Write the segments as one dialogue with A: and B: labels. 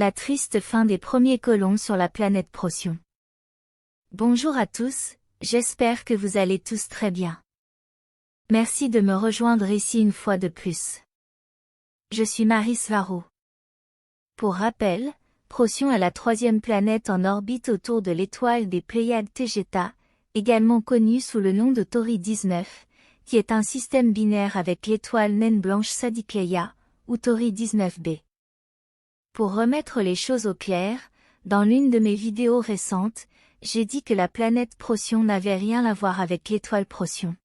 A: La triste fin des premiers colons sur la planète Procyon. Bonjour à tous, j'espère que vous allez tous très bien. Merci de me rejoindre ici une fois de plus. Je suis Maris Varro. Pour rappel, Procyon est la troisième planète en orbite autour de l'étoile des Pléiades Taygeta, également connue sous le nom de Tauri 19, qui est un système binaire avec l'étoile naine blanche Sagittleia, ou Tauri 19b. Pour remettre les choses au clair, dans l'une de mes vidéos récentes, j'ai dit que la planète Procyon n'avait rien à voir avec l'étoile Procyon.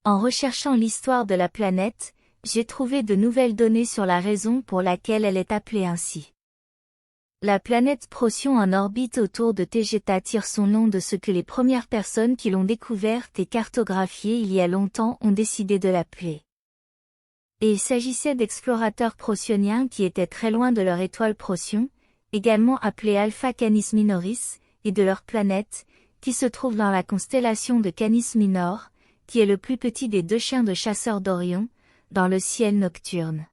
A: En recherchant l'histoire de la planète, j'ai trouvé de nouvelles données sur la raison pour laquelle elle est appelée ainsi. La planète Procyon en orbite autour de Taygeta tire son nom de ce que les premières personnes qui l'ont découverte et cartographiée il y a longtemps ont décidé de l'appeler. Et il s'agissait d'explorateurs procyoniens qui étaient très loin de leur étoile Procyon, également appelée Alpha Canis Minoris, et de leur planète, qui se trouve dans la constellation de Canis Minor, qui est le plus petit des deux chiens de chasseurs d'Orion, dans le ciel nocturne.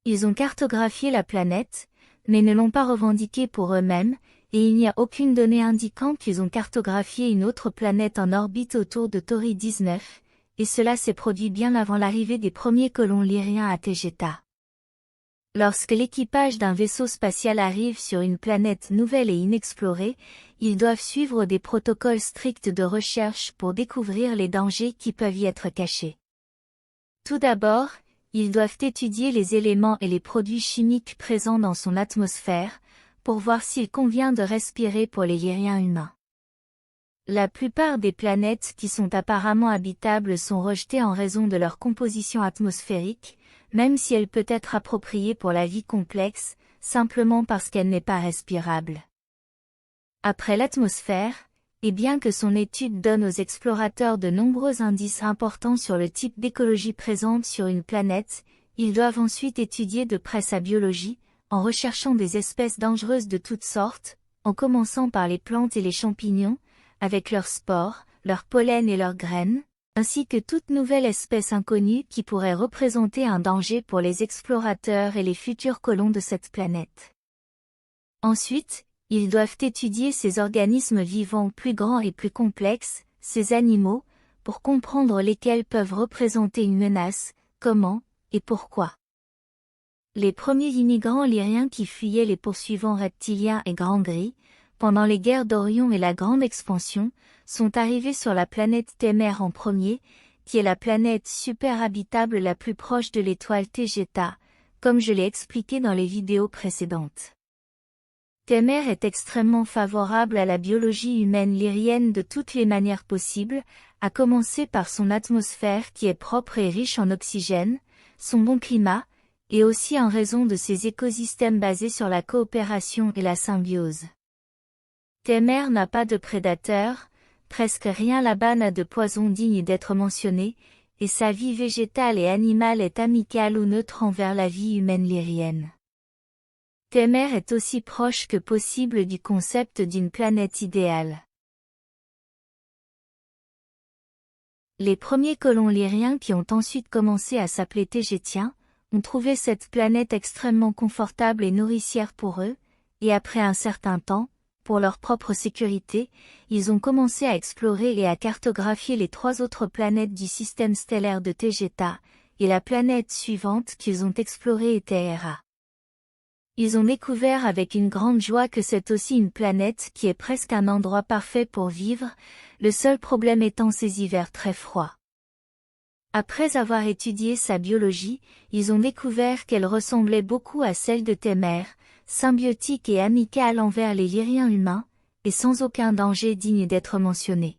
A: Ils ont cartographié la planète, mais ne l'ont pas revendiquée pour eux-mêmes, et il n'y a aucune donnée indiquant qu'ils ont cartographié une autre planète en orbite autour de Tauri 19, et cela s'est produit bien avant l'arrivée des premiers colons lyriens à Taygeta. Lorsque l'équipage d'un vaisseau spatial arrive sur une planète nouvelle et inexplorée, ils doivent suivre des protocoles stricts de recherche pour découvrir les dangers qui peuvent y être cachés. Tout d'abord, ils doivent étudier les éléments et les produits chimiques présents dans son atmosphère, pour voir s'il convient de respirer pour les lyriens humains. La plupart des planètes qui sont apparemment habitables sont rejetées en raison de leur composition atmosphérique, même si elle peut être appropriée pour la vie complexe, simplement parce qu'elle n'est pas respirable. Après l'atmosphère, et bien que son étude donne aux explorateurs de nombreux indices importants sur le type d'écologie présente sur une planète, ils doivent ensuite étudier de près sa biologie, en recherchant des espèces dangereuses de toutes sortes, en commençant par les plantes et les champignons, avec leurs spores, leurs pollen et leurs graines, ainsi que toute nouvelle espèce inconnue qui pourrait représenter un danger pour les explorateurs et les futurs colons de cette planète. Ensuite, ils doivent étudier ces organismes vivants plus grands et plus complexes, ces animaux, pour comprendre lesquels peuvent représenter une menace, comment, et pourquoi. Les premiers immigrants lyriens qui fuyaient les poursuivants reptiliens et grands gris, pendant les guerres d'Orion et la Grande Expansion, sont arrivés sur la planète Témer en premier, qui est la planète super habitable la plus proche de l'étoile Taygeta, comme je l'ai expliqué dans les vidéos précédentes. Témer est extrêmement favorable à la biologie humaine lyrienne de toutes les manières possibles, à commencer par son atmosphère qui est propre et riche en oxygène, son bon climat, et aussi en raison de ses écosystèmes basés sur la coopération et la symbiose. Témer n'a pas de prédateurs, presque rien là-bas n'a de poison digne d'être mentionné, et sa vie végétale et animale est amicale ou neutre envers la vie humaine lyrienne. Témer est aussi proche que possible du concept d'une planète idéale. Les premiers colons lyriens qui ont ensuite commencé à s'appeler Taygétiens, ont trouvé cette planète extrêmement confortable et nourricière pour eux, et après un certain temps, pour leur propre sécurité, ils ont commencé à explorer et à cartographier les 3 autres planètes du système stellaire de Taygeta, et la planète suivante qu'ils ont explorée était Hera. Ils ont découvert avec une grande joie que c'est aussi une planète qui est presque un endroit parfait pour vivre, le seul problème étant ses hivers très froids. Après avoir étudié sa biologie, ils ont découvert qu'elle ressemblait beaucoup à celle de Témer, symbiotique et amicale envers les lyriens humains, et sans aucun danger digne d'être mentionné.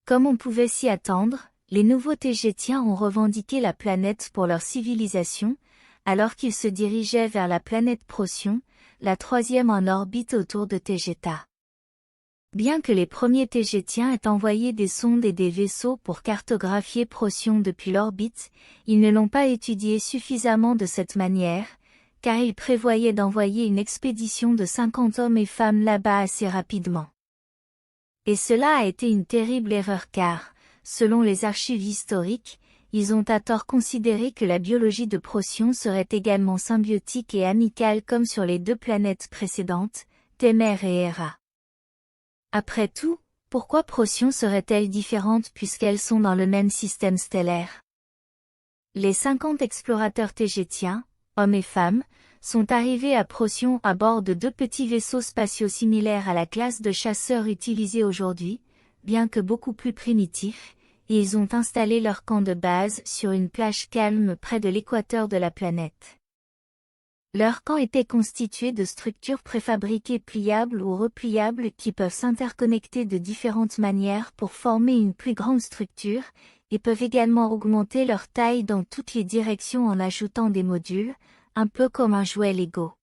A: Comme on pouvait s'y attendre, les nouveaux Taygétiens ont revendiqué la planète pour leur civilisation, alors qu'ils se dirigeaient vers la planète Procyon, la troisième en orbite autour de Taygeta. Bien que les premiers Taygétiens aient envoyé des sondes et des vaisseaux pour cartographier Procyon depuis l'orbite, ils ne l'ont pas étudié suffisamment de cette manière, car ils prévoyaient d'envoyer une expédition de 50 hommes et femmes là-bas assez rapidement. Et cela a été une terrible erreur car, selon les archives historiques, ils ont à tort considéré que la biologie de Procyon serait également symbiotique et amicale comme sur les deux planètes précédentes, Temer et Hera. Après tout, pourquoi Procyon serait-elle différente puisqu'elles sont dans le même système stellaire? Les 50 explorateurs tégétiens, hommes et femmes, sont arrivés à Procyon à bord de deux petits vaisseaux spatiaux similaires à la classe de chasseurs utilisés aujourd'hui, bien que beaucoup plus primitifs, et ils ont installé leur camp de base sur une plage calme près de l'équateur de la planète. Leur camp était constitué de structures préfabriquées pliables ou repliables qui peuvent s'interconnecter de différentes manières pour former une plus grande structure, et peuvent également augmenter leur taille dans toutes les directions en ajoutant des modules, un peu comme un jouet Lego.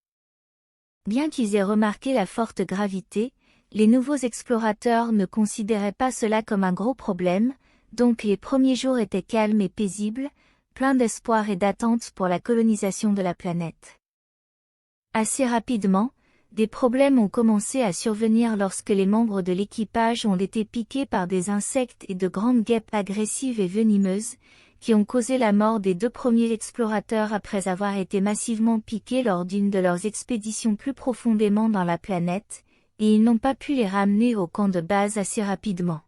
A: Bien qu'ils aient remarqué la forte gravité, les nouveaux explorateurs ne considéraient pas cela comme un gros problème, donc les premiers jours étaient calmes et paisibles, pleins d'espoir et d'attente pour la colonisation de la planète. Assez rapidement, des problèmes ont commencé à survenir lorsque les membres de l'équipage ont été piqués par des insectes et de grandes guêpes agressives et venimeuses, qui ont causé la mort des deux premiers explorateurs après avoir été massivement piqués lors d'une de leurs expéditions plus profondément dans la planète, et ils n'ont pas pu les ramener au camp de base assez rapidement.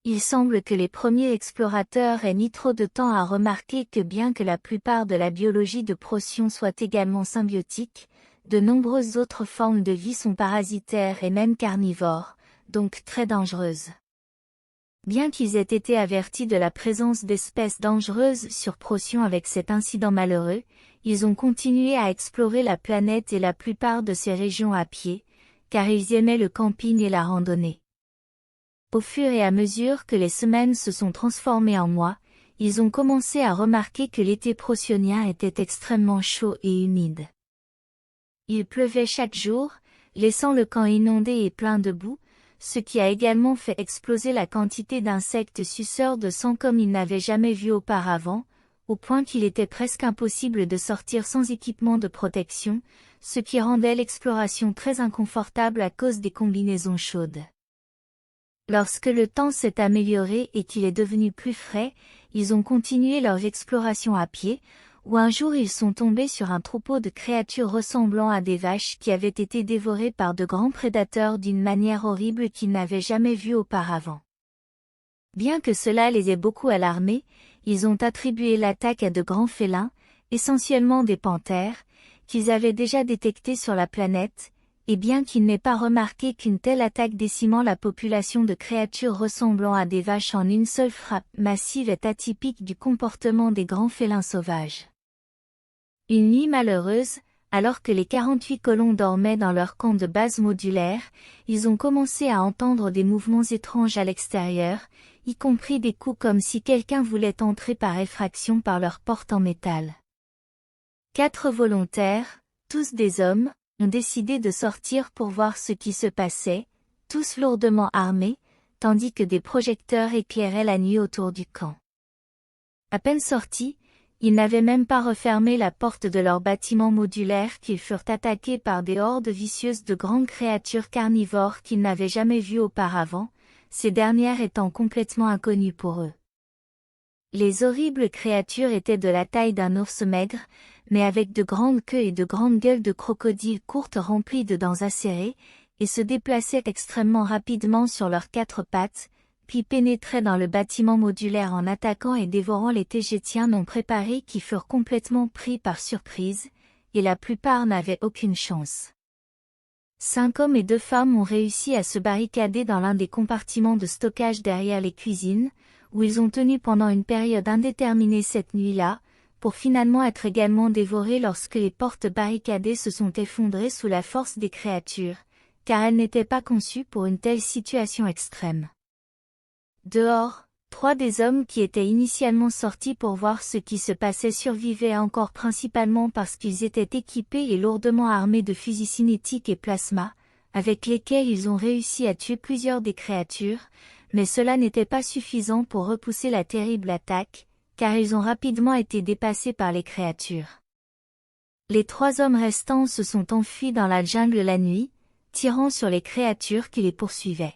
A: Il semble que les premiers explorateurs aient mis trop de temps à remarquer que bien que la plupart de la biologie de Procyon soit également symbiotique, de nombreuses autres formes de vie sont parasitaires et même carnivores, donc très dangereuses. Bien qu'ils aient été avertis de la présence d'espèces dangereuses sur Procyon avec cet incident malheureux, ils ont continué à explorer la planète et la plupart de ses régions à pied, car ils aimaient le camping et la randonnée. Au fur et à mesure que les semaines se sont transformées en mois, ils ont commencé à remarquer que l'été procyonien était extrêmement chaud et humide. Il pleuvait chaque jour, laissant le camp inondé et plein de boue, ce qui a également fait exploser la quantité d'insectes suceurs de sang comme ils n'avaient jamais vu auparavant, au point qu'il était presque impossible de sortir sans équipement de protection, ce qui rendait l'exploration très inconfortable à cause des combinaisons chaudes. Lorsque le temps s'est amélioré et qu'il est devenu plus frais, ils ont continué leurs explorations à pied, où un jour ils sont tombés sur un troupeau de créatures ressemblant à des vaches qui avaient été dévorées par de grands prédateurs d'une manière horrible qu'ils n'avaient jamais vue auparavant. Bien que cela les ait beaucoup alarmés, ils ont attribué l'attaque à de grands félins, essentiellement des panthères, qu'ils avaient déjà détectés sur la planète, et bien qu'ils n'aient pas remarqué qu'une telle attaque décimant la population de créatures ressemblant à des vaches en une seule frappe massive est atypique du comportement des grands félins sauvages. Une nuit malheureuse, alors que les 48 colons dormaient dans leur camp de base modulaire, ils ont commencé à entendre des mouvements étranges à l'extérieur, y compris des coups comme si quelqu'un voulait entrer par effraction par leur porte en métal. 4 volontaires, tous des hommes, ont décidé de sortir pour voir ce qui se passait, tous lourdement armés, tandis que des projecteurs éclairaient la nuit autour du camp. À peine sortis, ils n'avaient même pas refermé la porte de leur bâtiment modulaire qu'ils furent attaqués par des hordes vicieuses de grandes créatures carnivores qu'ils n'avaient jamais vues auparavant, ces dernières étant complètement inconnues pour eux. Les horribles créatures étaient de la taille d'un ours maigre, mais avec de grandes queues et de grandes gueules de crocodiles courtes remplies de dents acérées, et se déplaçaient extrêmement rapidement sur leurs 4 pattes, puis pénétraient dans le bâtiment modulaire en attaquant et dévorant les tégétiens non préparés qui furent complètement pris par surprise, et la plupart n'avaient aucune chance. 5 hommes et 2 femmes ont réussi à se barricader dans l'un des compartiments de stockage derrière les cuisines, où ils ont tenu pendant une période indéterminée cette nuit-là, pour finalement être également dévorés lorsque les portes barricadées se sont effondrées sous la force des créatures, car elles n'étaient pas conçues pour une telle situation extrême. Dehors, 3 des hommes qui étaient initialement sortis pour voir ce qui se passait survivaient encore principalement parce qu'ils étaient équipés et lourdement armés de fusils cinétiques et plasma, avec lesquels ils ont réussi à tuer plusieurs des créatures, mais cela n'était pas suffisant pour repousser la terrible attaque, car ils ont rapidement été dépassés par les créatures. Les 3 hommes restants se sont enfuis dans la jungle la nuit, tirant sur les créatures qui les poursuivaient.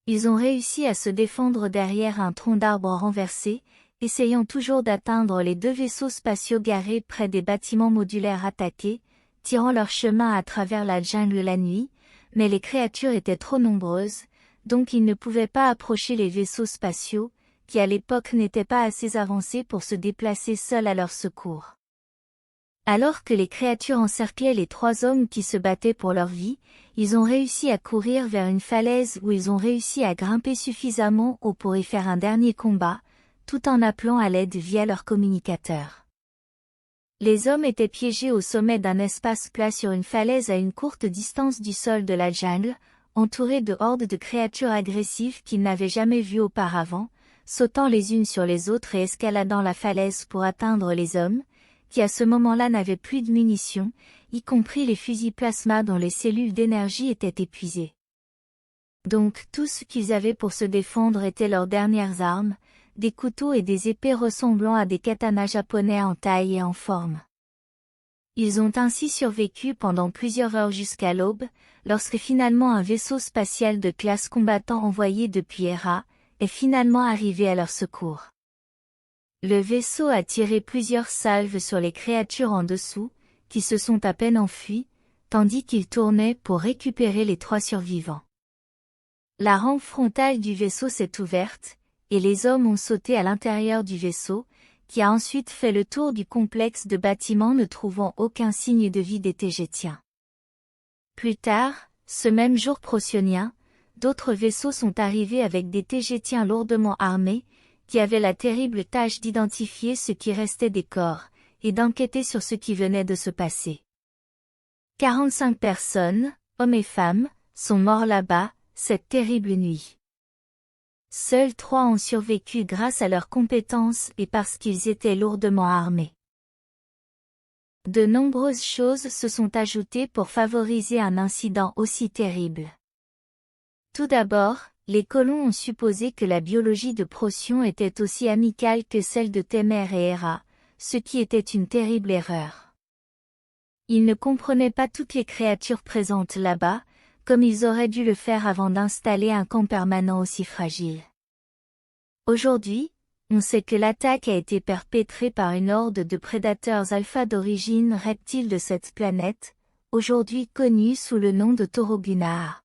A: Ils ont réussi à se défendre derrière un tronc d'arbre renversé, essayant toujours d'atteindre les 2 vaisseaux spatiaux garés près des bâtiments modulaires attaqués, tirant leur chemin à travers la jungle la nuit, mais les créatures étaient trop nombreuses, donc ils ne pouvaient pas approcher les vaisseaux spatiaux, qui à l'époque n'étaient pas assez avancés pour se déplacer seuls à leur secours. Alors que les créatures encerclaient les 3 hommes qui se battaient pour leur vie, ils ont réussi à courir vers une falaise où ils ont réussi à grimper suffisamment haut pour y faire un dernier combat, tout en appelant à l'aide via leur communicateur. Les hommes étaient piégés au sommet d'un espace plat sur une falaise à une courte distance du sol de la jungle, entourés de hordes de créatures agressives qu'ils n'avaient jamais vues auparavant, sautant les unes sur les autres et escaladant la falaise pour atteindre les hommes, qui à ce moment-là n'avaient plus de munitions, y compris les fusils plasma dont les cellules d'énergie étaient épuisées. Donc tout ce qu'ils avaient pour se défendre étaient leurs dernières armes, des couteaux et des épées ressemblant à des katanas japonais en taille et en forme. Ils ont ainsi survécu pendant plusieurs heures jusqu'à l'aube, lorsque finalement un vaisseau spatial de classe combattant envoyé depuis Hera est finalement arrivé à leur secours. Le vaisseau a tiré plusieurs salves sur les créatures en dessous, qui se sont à peine enfuies, tandis qu'il tournait pour récupérer les 3 survivants. La rampe frontale du vaisseau s'est ouverte, et les hommes ont sauté à l'intérieur du vaisseau, qui a ensuite fait le tour du complexe de bâtiments ne trouvant aucun signe de vie des Tégétiens. Plus tard, ce même jour procyon, d'autres vaisseaux sont arrivés avec des Tégétiens lourdement armés, qui avaient la terrible tâche d'identifier ce qui restait des corps, et d'enquêter sur ce qui venait de se passer. 45 personnes, hommes et femmes, sont morts là-bas, cette terrible nuit. Seuls 3 ont survécu grâce à leurs compétences et parce qu'ils étaient lourdement armés. De nombreuses choses se sont ajoutées pour favoriser un incident aussi terrible. Tout d'abord, les colons ont supposé que la biologie de Procyon était aussi amicale que celle de Temer et Hera, ce qui était une terrible erreur. Ils ne comprenaient pas toutes les créatures présentes là-bas, comme ils auraient dû le faire avant d'installer un camp permanent aussi fragile. Aujourd'hui, on sait que l'attaque a été perpétrée par une horde de prédateurs alpha d'origine reptile de cette planète, aujourd'hui connue sous le nom de Torogunaa.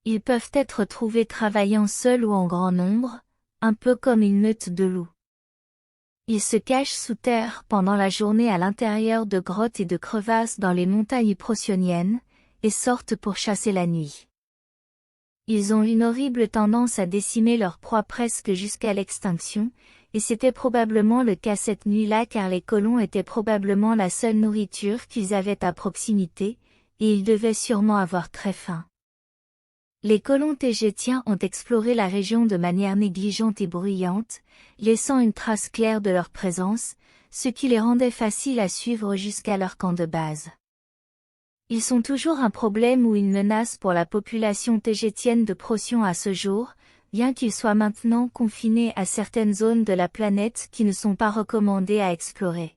A: Ils peuvent être trouvés travaillant seuls ou en grand nombre, un peu comme une meute de loups. Ils se cachent sous terre pendant la journée à l'intérieur de grottes et de crevasses dans les montagnes procyoniennes, et sortent pour chasser la nuit. Ils ont une horrible tendance à décimer leur proie presque jusqu'à l'extinction, et c'était probablement le cas cette nuit-là car les colons étaient probablement la seule nourriture qu'ils avaient à proximité, et ils devaient sûrement avoir très faim. Les colons tégétiens ont exploré la région de manière négligente et bruyante, laissant une trace claire de leur présence, ce qui les rendait faciles à suivre jusqu'à leur camp de base. Ils sont toujours un problème ou une menace pour la population tégétienne de Procyon à ce jour, bien qu'ils soient maintenant confinés à certaines zones de la planète qui ne sont pas recommandées à explorer.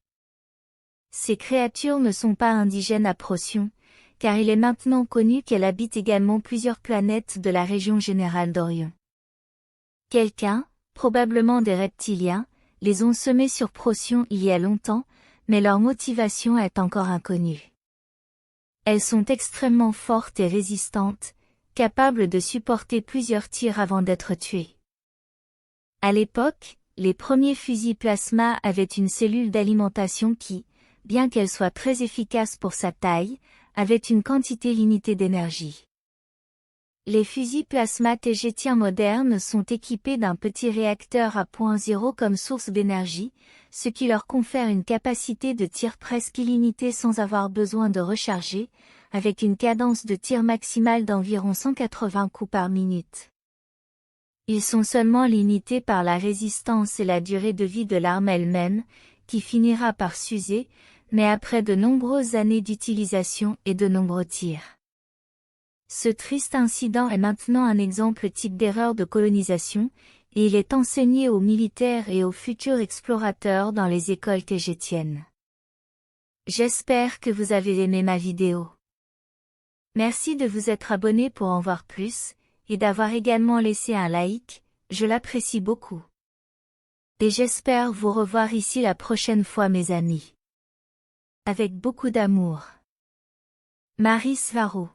A: Ces créatures ne sont pas indigènes à Procyon, car il est maintenant connu qu'elle habite également plusieurs planètes de la région générale d'Orion. Quelqu'un, probablement des reptiliens, les ont semés sur Procyon il y a longtemps, mais leur motivation est encore inconnue. Elles sont extrêmement fortes et résistantes, capables de supporter plusieurs tirs avant d'être tuées. À l'époque, les premiers fusils plasma avaient une cellule d'alimentation qui, bien qu'elle soit très efficace pour sa taille, avait une quantité limitée d'énergie. Les fusils plasma tégétiens modernes sont équipés d'un petit réacteur à point zéro comme source d'énergie, ce qui leur confère une capacité de tir presque illimitée sans avoir besoin de recharger, avec une cadence de tir maximale d'environ 180 coups par minute. Ils sont seulement limités par la résistance et la durée de vie de l'arme elle-même, qui finira par s'user, mais après de nombreuses années d'utilisation et de nombreux tirs. Ce triste incident est maintenant un exemple type d'erreur de colonisation, et il est enseigné aux militaires et aux futurs explorateurs dans les écoles tégétiennes. J'espère que vous avez aimé ma vidéo. Merci de vous être abonné pour en voir plus, et d'avoir également laissé un like, je l'apprécie beaucoup. Et j'espère vous revoir ici la prochaine fois mes amis. Avec beaucoup d'amour. Marie Svarou.